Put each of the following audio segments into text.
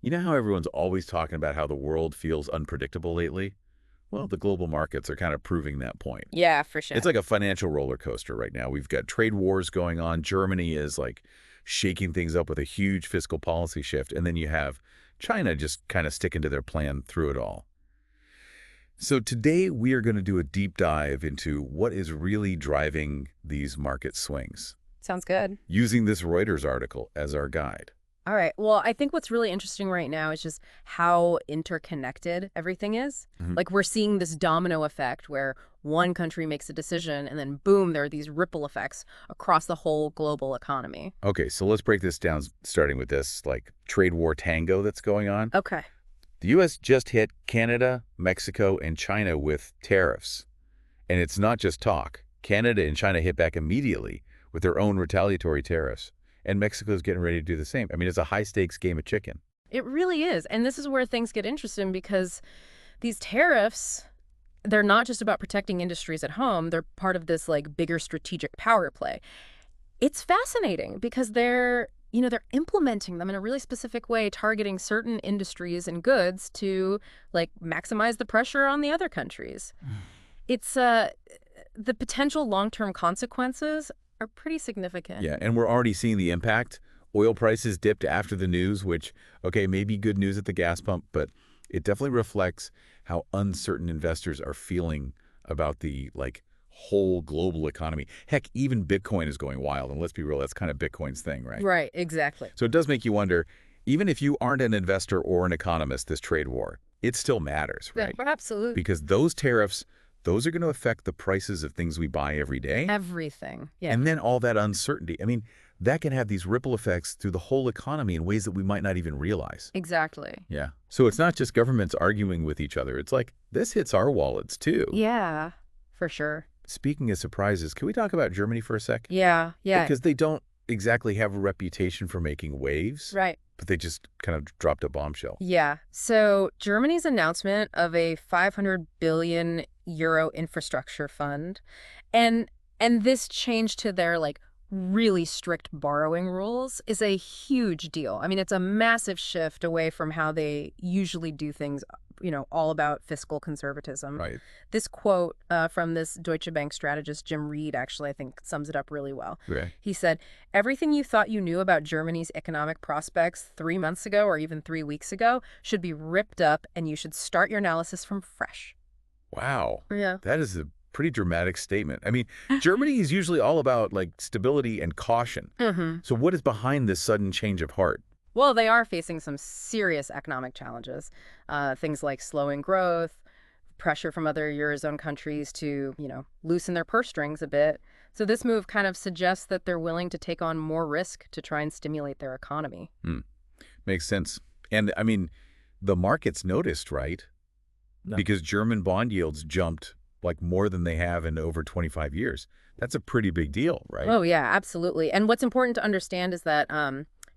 You know how everyone's always talking about how the world feels unpredictable lately? Well, the global markets are kind of proving that point. Yeah, for It's sure. like a financial roller coaster right now. We've got trade wars going on. Germany is like shaking things up with a huge fiscal policy shift. And then you have China just kind of sticking to their plan through it all. So today we are going to do a deep dive into what is really driving these market swings, Sounds good. using this Reuters article as our guide. All right. Well, I think what's really interesting right now is just how interconnected everything is. Mhm. Like we're seeing this domino effect where one country makes a decision and then boom, there are these ripple effects across the whole global economy. Okay, so let's break this down, starting with this like trade war tango that's going on. Okay. The U.S. just hit Canada, Mexico, and China with tariffs. And it's not just talk. Canada and China hit back immediately with their own retaliatory tariffs. And Mexico's getting ready to do the same. I mean, it's a high-stakes game of chicken. It really is. And this is where things get interesting because these tariffs, they're not just about protecting industries at home. They're part of this like bigger strategic power play. It's fascinating because they're implementing them in a really specific way, targeting certain industries and goods to like maximize the pressure on the other countries. It's the potential long-term consequences are pretty significant. Yeah, and we're already seeing the impact. Oil prices dipped after the news, which, okay, maybe good news at the gas pump, but it definitely reflects how uncertain investors are feeling about the, like, whole global economy. Heck, even Bitcoin is going wild, and let's be real, that's kind of Bitcoin's thing, right? Right, exactly. So it does make you wonder, even if you aren't an investor or an economist, this trade war, it still matters, Yeah, right? absolutely. Because those tariffs, those are going to affect the prices of things we buy every day. Everything. Yeah. And then all that uncertainty. I mean, that can have these ripple effects through the whole economy in ways that we might not even realize. Exactly. Yeah. So it's not just governments arguing with each other. It's like, this hits our wallets too. Yeah, for sure. Speaking of surprises, can we talk about Germany for a sec? Yeah, yeah. Because they don't exactly have a reputation for making waves, Right. but they just kind of dropped a bombshell. Yeah. So Germany's announcement of a 500 billion euro infrastructure fund and this change to their like really strict borrowing rules is a huge deal. I mean, it's a massive shift away from how they usually do things, all about fiscal conservatism. Right. This quote from this Deutsche Bank strategist, Jim Reed, actually, I think sums it up really well. Okay. He said, everything you thought you knew about Germany's economic prospects 3 months ago or even 3 weeks ago should be ripped up and you should start your analysis from fresh. Wow. Yeah. That is a pretty dramatic statement. I mean, Germany is usually all about like stability and caution. Mm-hmm. So what is behind this sudden change of heart? Well, they are facing some serious economic challenges, things like slowing growth, pressure from other Eurozone countries to, loosen their purse strings a bit. So this move kind of suggests that they're willing to take on more risk to try and stimulate their economy. Makes sense. And I mean, the markets noticed, right? No. Because German bond yields jumped like more than they have in over 25 years. That's a pretty big deal, right? Oh, yeah, absolutely. And what's important to understand is that,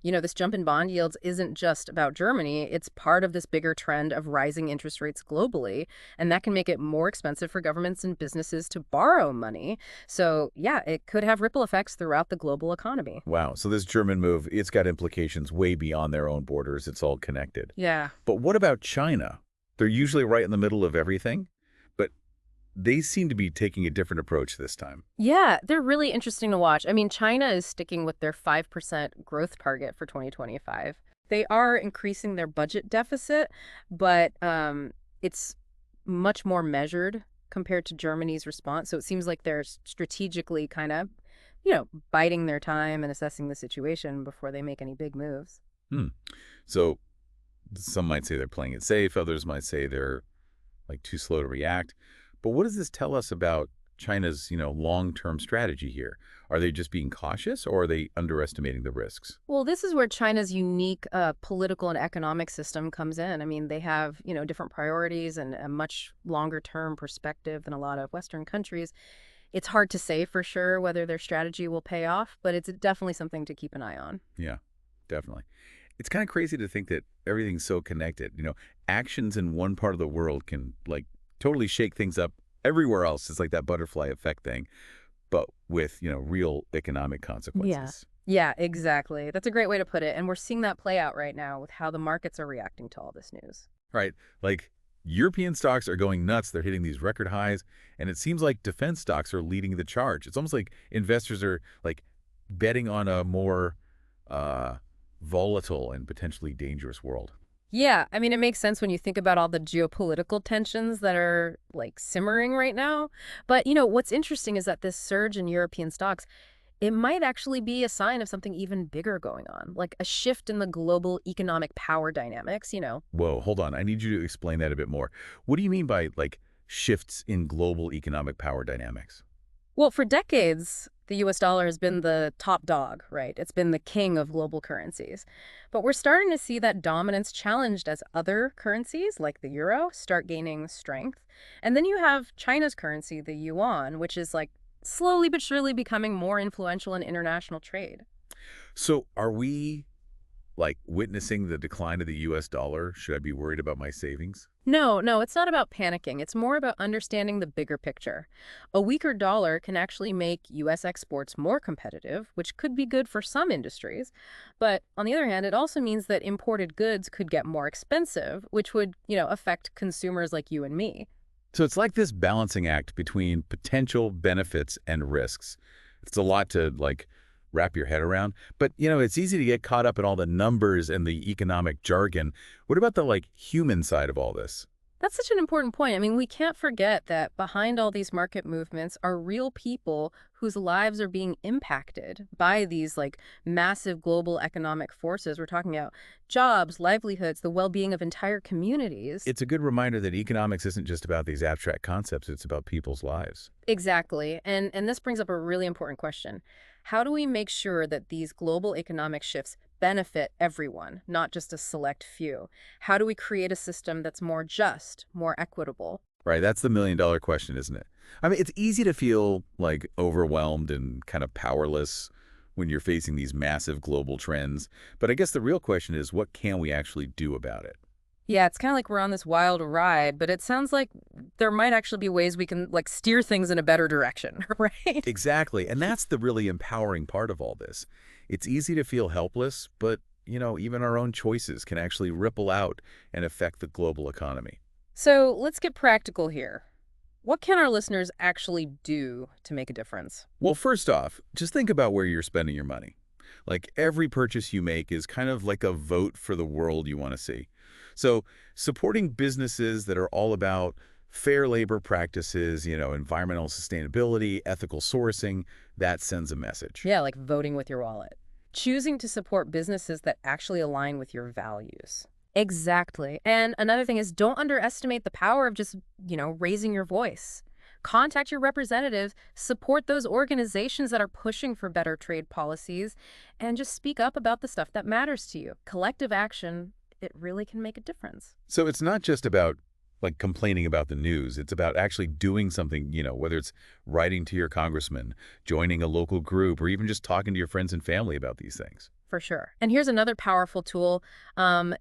this jump in bond yields isn't just about Germany. It's part of this bigger trend of rising interest rates globally. And that can make it more expensive for governments and businesses to borrow money. So, yeah, it could have ripple effects throughout the global economy. Wow. So this German move, it's got implications way beyond their own borders. It's all connected. Yeah. But what about China? They're usually right in the middle of everything, but they seem to be taking a different approach this time. Yeah, they're really interesting to watch. I mean, China is sticking with their 5% growth target for 2025. They are increasing their budget deficit, but it's much more measured compared to Germany's response. So it seems like they're strategically kind of, biding their time and assessing the situation before they make any big moves. So some might say they're playing it safe. Others might say they're like too slow to react. But what does this tell us about China's, long-term strategy here? Are they just being cautious or are they underestimating the risks? Well, this is where China's unique political and economic system comes in. I mean, they have, different priorities and a much longer-term perspective than a lot of Western countries. It's hard to say for sure whether their strategy will pay off, but it's definitely something to keep an eye on. Yeah, definitely. It's kind of crazy to think that everything's so connected. Actions in one part of the world can like totally shake things up everywhere else. It's like that butterfly effect thing, but with, real economic consequences. Yeah, exactly. That's a great way to put it. And we're seeing that play out right now with how the markets are reacting to all this news. Right? Like European stocks are going nuts. They're hitting these record highs, and it seems like defense stocks are leading the charge. It's almost like investors are like betting on a more uh, volatile and potentially dangerous world. Yeah, I mean, it makes sense when you think about all the geopolitical tensions that are like simmering right now. But, what's interesting is that this surge in European stocks, it might actually be a sign of something even bigger going on, like a shift in the global economic power dynamics. Whoa, hold on. I need you to explain that a bit more. What do you mean by like shifts in global economic power dynamics? Well, for decades, the US dollar has been the top dog, right? It's been the king of global currencies. But we're starting to see that dominance challenged as other currencies, like the euro, start gaining strength. And then you have China's currency, the yuan, which is like slowly but surely becoming more influential in international trade. So are we like witnessing the decline of the US dollar? Should I be worried about my savings? No, no, it's not about panicking. It's more about understanding the bigger picture. A weaker dollar can actually make U.S. exports more competitive, which could be good for some industries. But on the other hand, it also means that imported goods could get more expensive, which would, affect consumers like you and me. So it's like this balancing act between potential benefits and risks. It's a lot to like wrap your head around, but it's easy to get caught up in all the numbers and the economic jargon. What about the like human side of all this? That's such an important point. I mean, we can't forget that behind all these market movements are real people whose lives are being impacted by these like massive global economic forces. We're talking about jobs, livelihoods, the well-being of entire communities. It's a good reminder that economics isn't just about these abstract concepts, it's about people's lives. Exactly. And this brings up a really important question. How do we make sure that these global economic shifts benefit everyone, not just a select few? How do we create a system that's more just, more equitable? Right, that's the million-dollar question, isn't it? I mean, it's easy to feel like overwhelmed and kind of powerless when you're facing these massive global trends. But I guess the real question is, what can we actually do about it? Yeah, it's kind of like we're on this wild ride, but it sounds like there might actually be ways we can like steer things in a better direction, right? Exactly, and that's the really empowering part of all this. It's easy to feel helpless, but, even our own choices can actually ripple out and affect the global economy. So let's get practical here. What can our listeners actually do to make a difference? Well, first off, just think about where you're spending your money. Like every purchase you make is kind of like a vote for the world you want to see. So supporting businesses that are all about fair labor practices, environmental sustainability, ethical sourcing, that sends a message. Yeah, like voting with your wallet. Choosing to support businesses that actually align with your values. Exactly. And another thing is don't underestimate the power of just, raising your voice. Contact your representatives, support those organizations that are pushing for better trade policies, and just speak up about the stuff that matters to you. Collective action, it really can make a difference. So it's not just about like complaining about the news. It's about actually doing something, whether it's writing to your congressman, joining a local group, or even just talking to your friends and family about these things. For sure. And here's another powerful tool,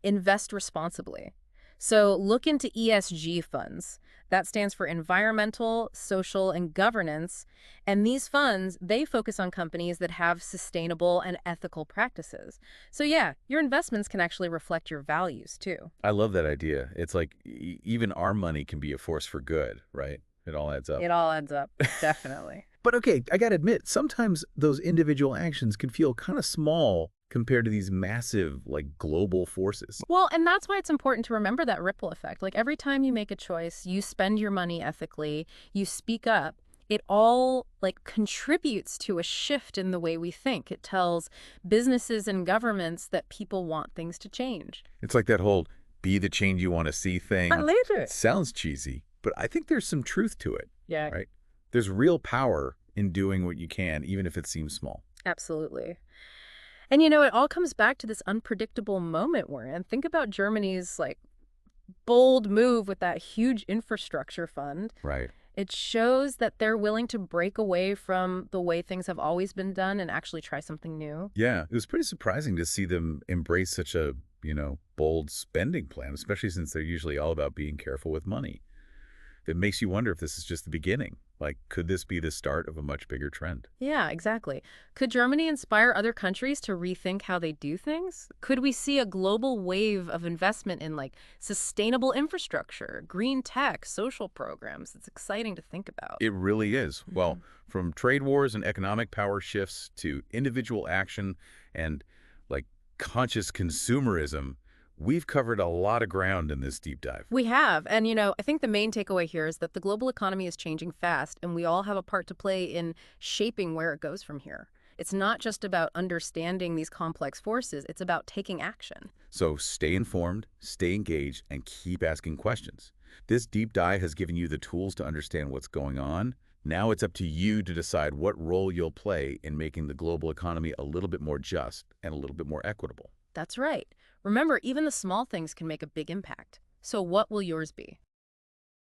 invest responsibly. So look into ESG funds. That stands for environmental, social, and governance. And these funds, they focus on companies that have sustainable and ethical practices. So yeah, your investments can actually reflect your values too. I love that idea. It's like even our money can be a force for good, right? It all adds up. It all adds up, definitely. But okay, I gotta admit, sometimes those individual actions can feel kind of small compared to these massive, like, global forces. Well, and that's why it's important to remember that ripple effect. Like every time you make a choice, you spend your money ethically, you speak up, it all like contributes to a shift in the way we think. It tells businesses and governments that people want things to change. It's like that whole be the change you want to see thing. I love it. Sounds cheesy, but I think there's some truth to it, Yeah, right? There's real power in doing what you can, even if it seems small. absolutely. And it all comes back to this unpredictable moment we're in. Think about Germany's like bold move with that huge infrastructure fund. Right. It shows that they're willing to break away from the way things have always been done and actually try something new. Yeah, it was pretty surprising to see them embrace such a, bold spending plan, especially since they're usually all about being careful with money. It makes you wonder if this is just the beginning. Like, could this be the start of a much bigger trend? Yeah, exactly. Could Germany inspire other countries to rethink how they do things? Could we see a global wave of investment in sustainable infrastructure, green tech, social programs? It's exciting to think about. It really is. Well, Mhm. from trade wars and economic power shifts to individual action and like conscious consumerism, we've covered a lot of ground in this deep dive. We have. And, I think the main takeaway here is that the global economy is changing fast, and we all have a part to play in shaping where it goes from here. It's not just about understanding these complex forces, it's about taking action. So stay informed, stay engaged, and keep asking questions. This deep dive has given you the tools to understand what's going on. Now it's up to you to decide what role you'll play in making the global economy a little bit more just and a little bit more equitable. That's right. Remember, even the small things can make a big impact. So what will yours be?